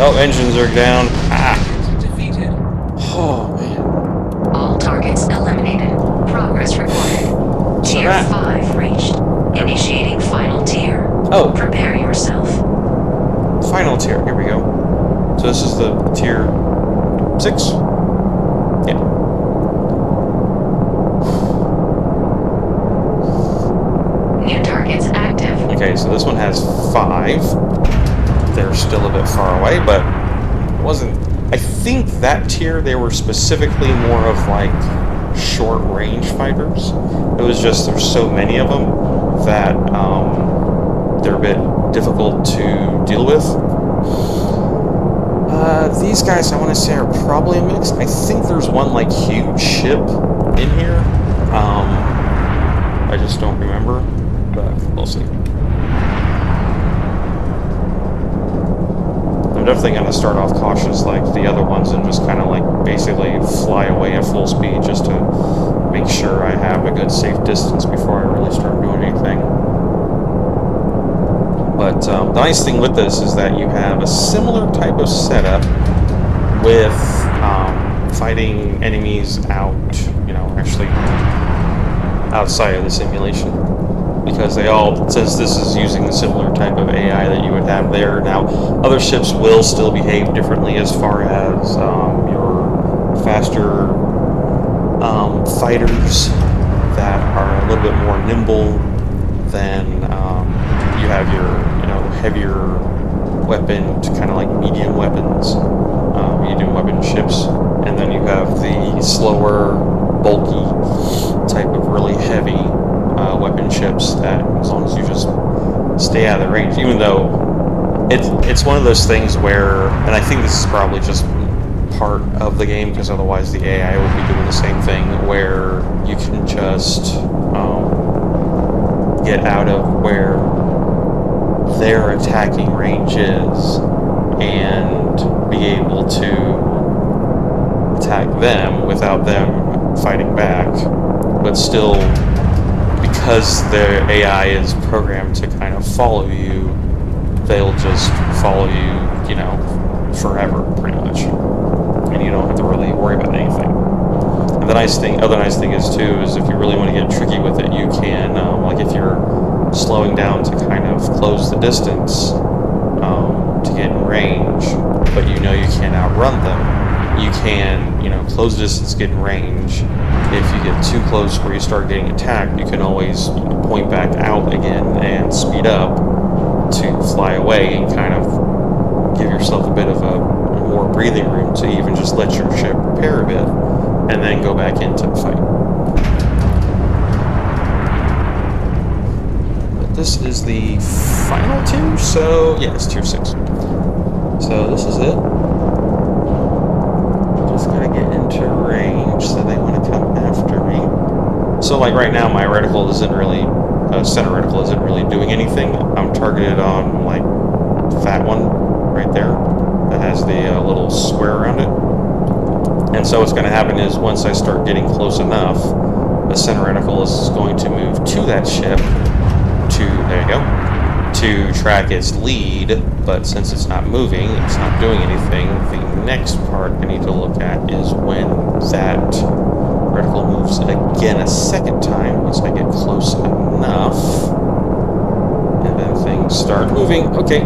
Oh, engines are down. Ah. Defeated. Oh, man. All targets eliminated. Progress recorded. Tier that- 5 reached. Initiating final tier. Oh, Prepare yourself. final tier. Here we go. So this is the tier 6? Yeah. New targets active. Okay, so this one has 5. They're still a bit far away, but it wasn't... I think that tier, they were specifically more of like short-range fighters. It was just there's so many of them that they're a bit difficult to deal with. These guys, I want to say, are probably a mix. I think there's one like huge ship in here. I just don't remember, but we'll see. I'm definitely going to start off cautious like the other ones and just kind of like basically fly away at full speed just to make sure I have a good safe distance before I really start doing anything. But the nice thing with this is that you have a similar type of setup with fighting enemies out, you know, actually outside of the simulation. Because they all, since this is using the similar type of AI that you would have there. Now, other ships will still behave differently as far as your faster fighters that are a little bit more nimble than you have your, heavier weapon to kind of like medium weapons, medium weapon ships, and then you have the slower, bulky type of really heavy weapon ships that, as long as you just stay out of the range, even though it's one of those things where, and I think this is probably just part of the game, because otherwise the AI would be doing the same thing, where you can just get out of where their attacking range is and be able to attack them without them fighting back, but still, because their AI is programmed to kind of follow you, they'll just follow you, forever, pretty much. And you don't have to really worry about anything. And the other nice thing is, too, is if you really want to get tricky with it, you can, like if you're slowing down to kind of close the distance to get in range, but you can't outrun them, you can, close the distance, get in range. If you get too close where you start getting attacked, you can always point back out again and speed up to fly away and kind of give yourself a bit of a more breathing room to even just let your ship repair a bit and then go back into the fight. But this is the final tier, so yeah, it's tier 6. So this is it. Just gotta get into range so they want to come after me. So like right now my reticle isn't really, center reticle isn't really doing anything. I'm targeted on like that one right there that has the little square around it. And so what's going to happen is once I start getting close enough, the center reticle is going to move to that ship there you go, to track its lead, but since it's not moving, it's not doing anything, the next part I need to look at is when that reticle moves again a second time, once I get close enough, and then things start moving. Okay,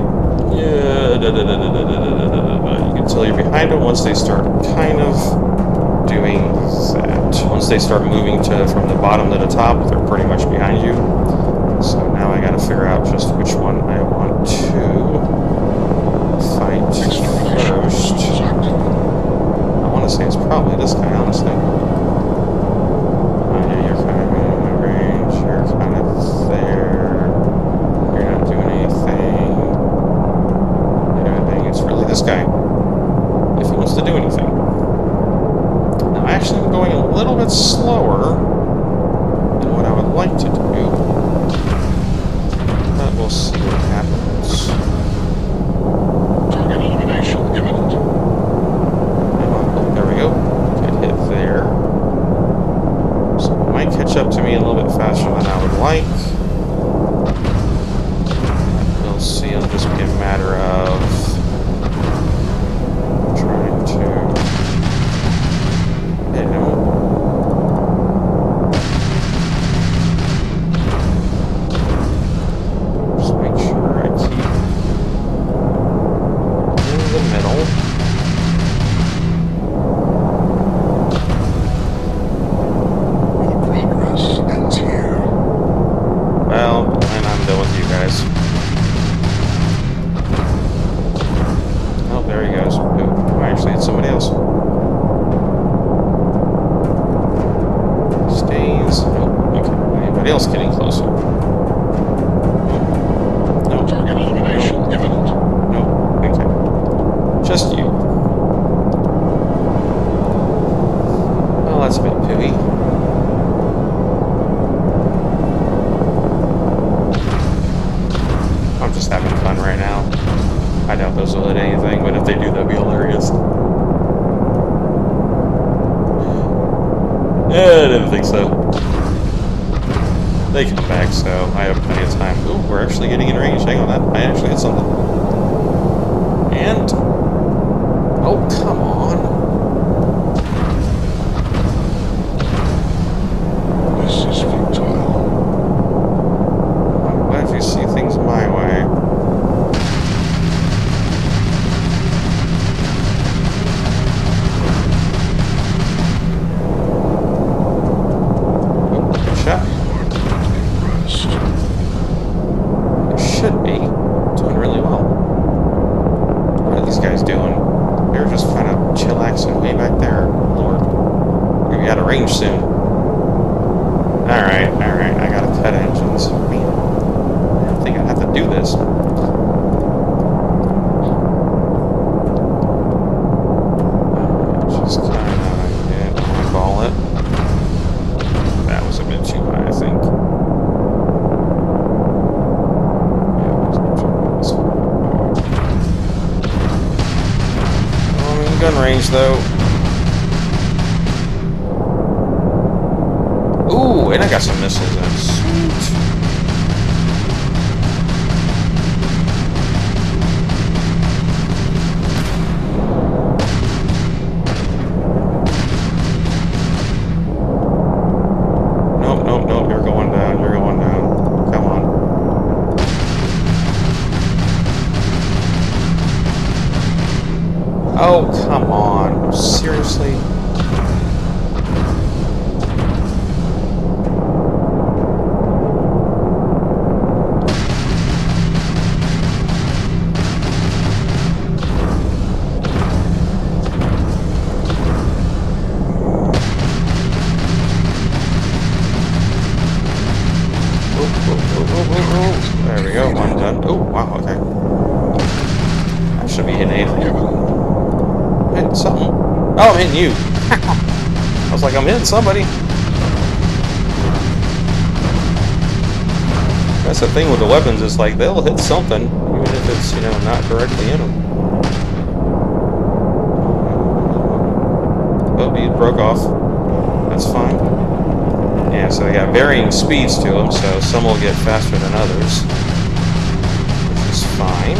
yeah, you can tell you're behind them once they start kind of doing that. Once they start moving from the bottom to the top, they're pretty much behind you. So now I gotta figure out just which one I want to fight first. I want to say it's probably this guy, honestly. Yeah, you're kind of in my range. You're kind of there. You're not doing anything. It's really this guy, if he wants to do anything. Now, actually, I'm going a little bit slower than what I would like to do. But we'll see what happens. Target elimination imminent. Oh, there we go. Get hit there. So it might catch up to me a little bit faster than I would like. We'll see. It'll just be a matter of trying to hit him. else getting closer? No. Target elimination imminent. No. Okay. Just you. Well, that's a bit pooey. I'm just having fun right now. I doubt those will hit anything, but if they do, that'd be hilarious. I didn't think so. They come back, so I have plenty of time. Ooh, we're actually getting in range. Hang on, I actually hit something. And... oh, come on. This is Victor. do this. Just kind of get eyeball it. That was a bit too high, I think. I'm in gun range, though. Ooh, and I got some missiles in. Sweet. Nope, you're going down, you're going down. Come on. Oh, come on. Seriously? There we go, one done. Oh, wow, okay. I should be hitting anything. I'm hitting something. Oh, I'm hitting you. I was like, I'm hitting somebody. That's the thing with the weapons, it's like they'll hit something, even if it's, you know, not directly in them. Oh, he broke off. That's fine. Yeah, so they got varying speeds to them, so some will get faster than others, which is fine.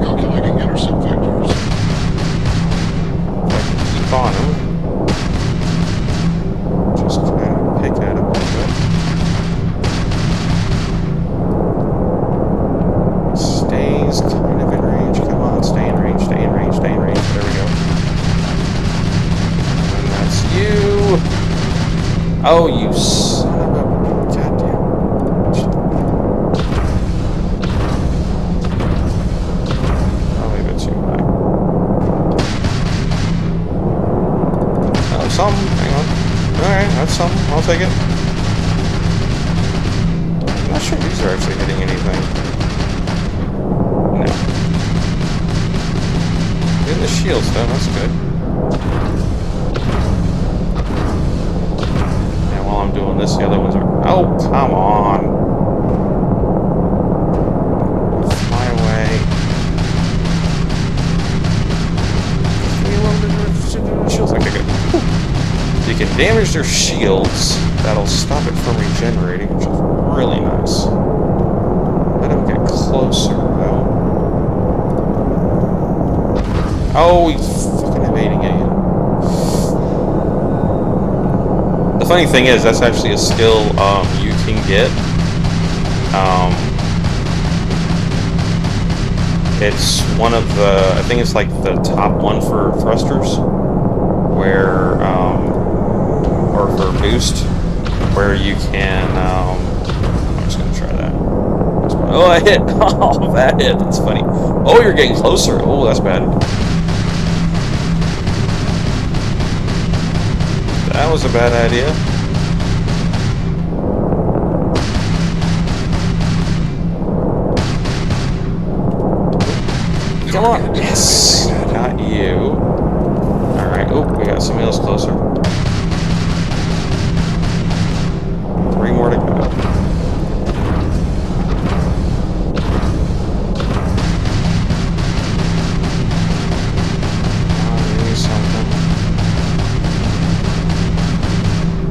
Calculating intercept vectors. If I can keep on them, just kind of pick at them a little bit. Stays kind of in range. Come on, stay in range, stay in range, stay in range. There we go. You! Oh, you son of a goddamn! Probably a bit too high. Oh, something. Hang on. All right, that's something. I'll take it. I'm not sure these are actually hitting anything. No. Getting the shields though. That's good. While I'm doing this, the other ones are... Oh, come on! Fly away. Shields like you can damage their shields. That'll stop it from regenerating, which is really nice. Let them get closer, though. Oh, he's fucking evading it. The funny thing is, that's actually a skill you can get. It's one of the, I think it's like the top one for thrusters, where, or for boost, where you can, I'm just going to try that. Oh, I hit! Oh, that hit, that's funny. Oh, you're getting closer. Oh, that's bad. That was a bad idea. Come on. Yes! Got you. Alright. Oh, we got somebody else closer. 3 more to go.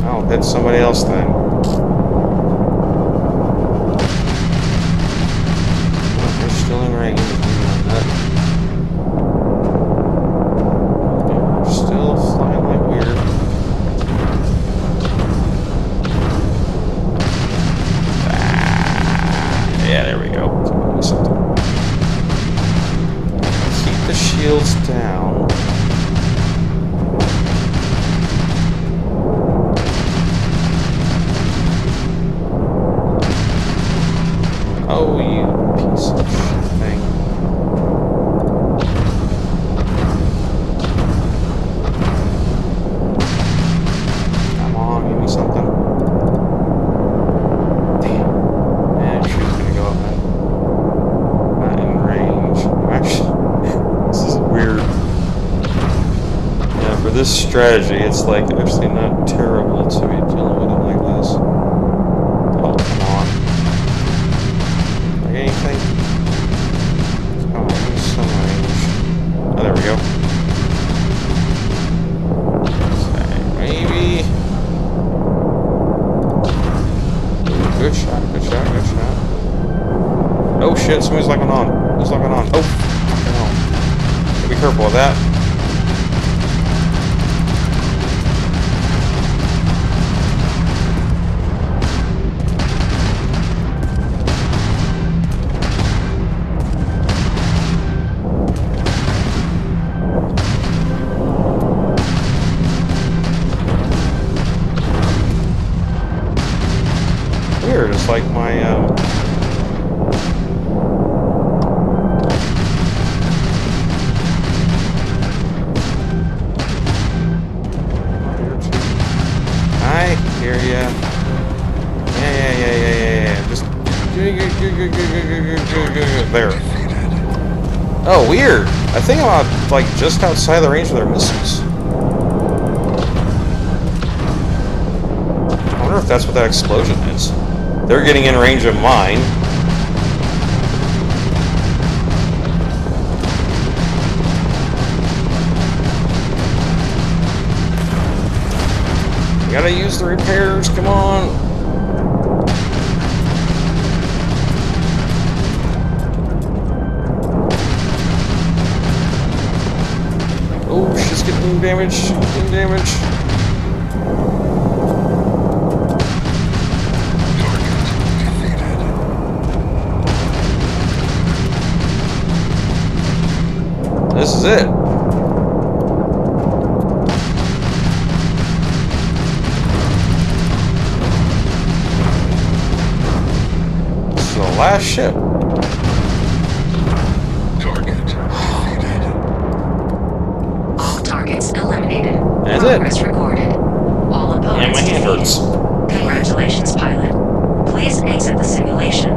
I'll hit somebody else then. Oh, they're still in range. They're still flying like weird. Yeah, there we go. Do something. Keep the shields down. strategy, it's like actually not terrible to be dealing with it like this. Oh, come on. Like anything? Come on, give me some range. Oh, there we go. Okay, maybe. Good shot, good shot, good shot. Oh shit, somebody's locking on. Who's locking on? Oh, fucking hell. Be careful with that. Weird, it's like my, I hear ya. Yeah. Just there. Oh, weird. I think I'm out, like just outside the range of their missiles. I wonder if that's what that explosion is. They're getting in range of mine. We gotta use the repairs, come on. Oh, she's getting damaged, This is it. This is the last ship. Target defeated. All targets eliminated. That's Progress it. recorded. All And opponents my hand defeated. hurts. Congratulations, pilot. Please exit the simulation.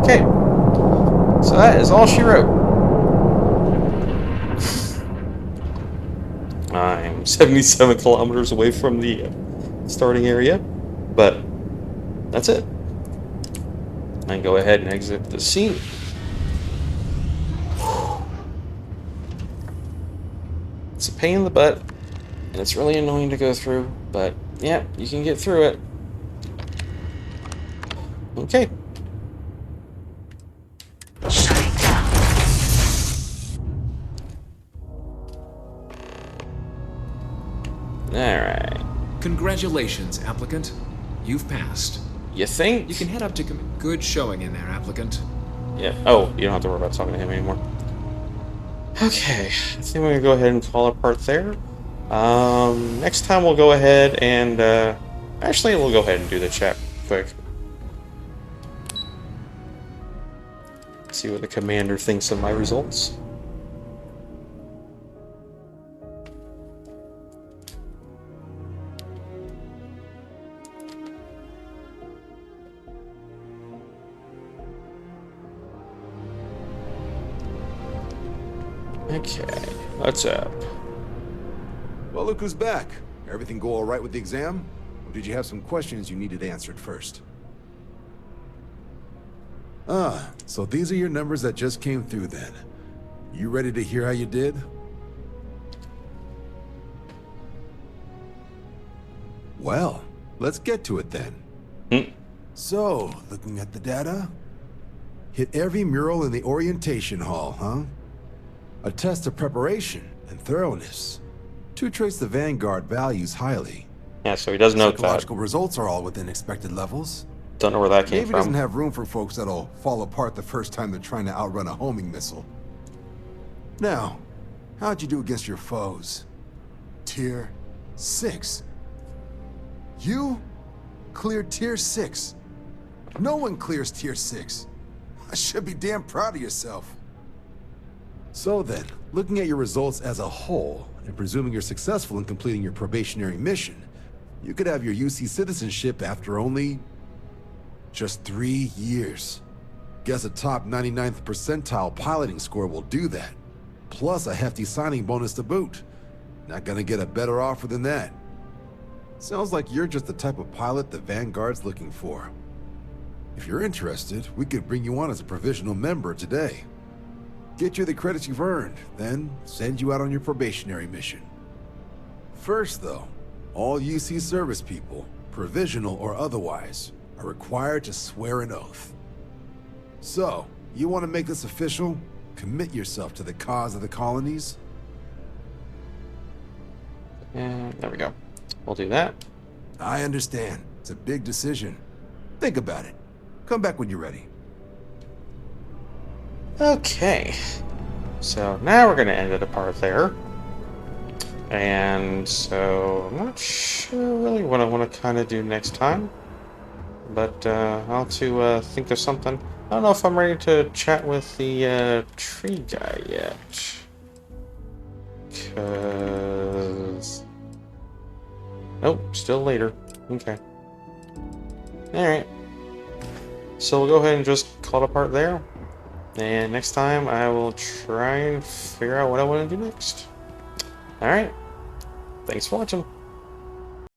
Okay. So that is all she wrote. I'm 77 kilometers away from the starting area, but that's it. I can go ahead and exit the scene. It's a pain in the butt, and it's really annoying to go through, but yeah, you can get through it. Okay. Shutting down. Alright. Congratulations, applicant. You've passed. You think? You can head up to good showing in there, applicant. Yeah. Oh, you don't have to worry about talking to him anymore. Okay. I think we're going to go ahead and call it part there. Next time we'll go ahead and, actually, we'll go ahead and do the chat quick. See what the commander thinks of my results. Okay, what's up? Well, look who's back. Everything go all right with the exam? Or did you have some questions you needed answered first? Ah, so these are your numbers that just came through then. You ready to hear how you did? Well, let's get to it then. So, looking at the data, hit every mural in the orientation hall, huh? A test of preparation and thoroughness. Two traits the Vanguard values highly. Yeah, so he does note that. Psychological results are all within expected levels. Don't know where that came Navy from. doesn't have room for folks that'll fall apart the first time they're trying to outrun a homing missile. Now, how'd you do against your foes? Tier 6. You cleared Tier 6. No one clears Tier 6. I should be damn proud of yourself. So then, looking at your results as a whole, and presuming you're successful in completing your probationary mission, you could have your UC citizenship after only just 3 years. Guess a top 99th percentile piloting score will do that. Plus a hefty signing bonus to boot. Not gonna get a better offer than that. Sounds like you're just the type of pilot the Vanguard's looking for. If you're interested, we could bring you on as a provisional member today. Get you the credits you've earned, then send you out on your probationary mission. First, though, all UC service people, provisional or otherwise, are required to swear an oath. So, you want to make this official? Commit yourself to the cause of the colonies? And there we go. We'll do that. I understand. It's a big decision. Think about it. Come back when you're ready. Okay. So now we're going to end it apart there. And so I'm not sure really what I want to kind of do next time. But I'll have to think of something. I don't know if I'm ready to chat with the tree guy yet. Because... Nope, still later. Okay. Alright. So we'll go ahead and just call it apart there. And next time I will try and figure out what I want to do next. Alright. Thanks for watching.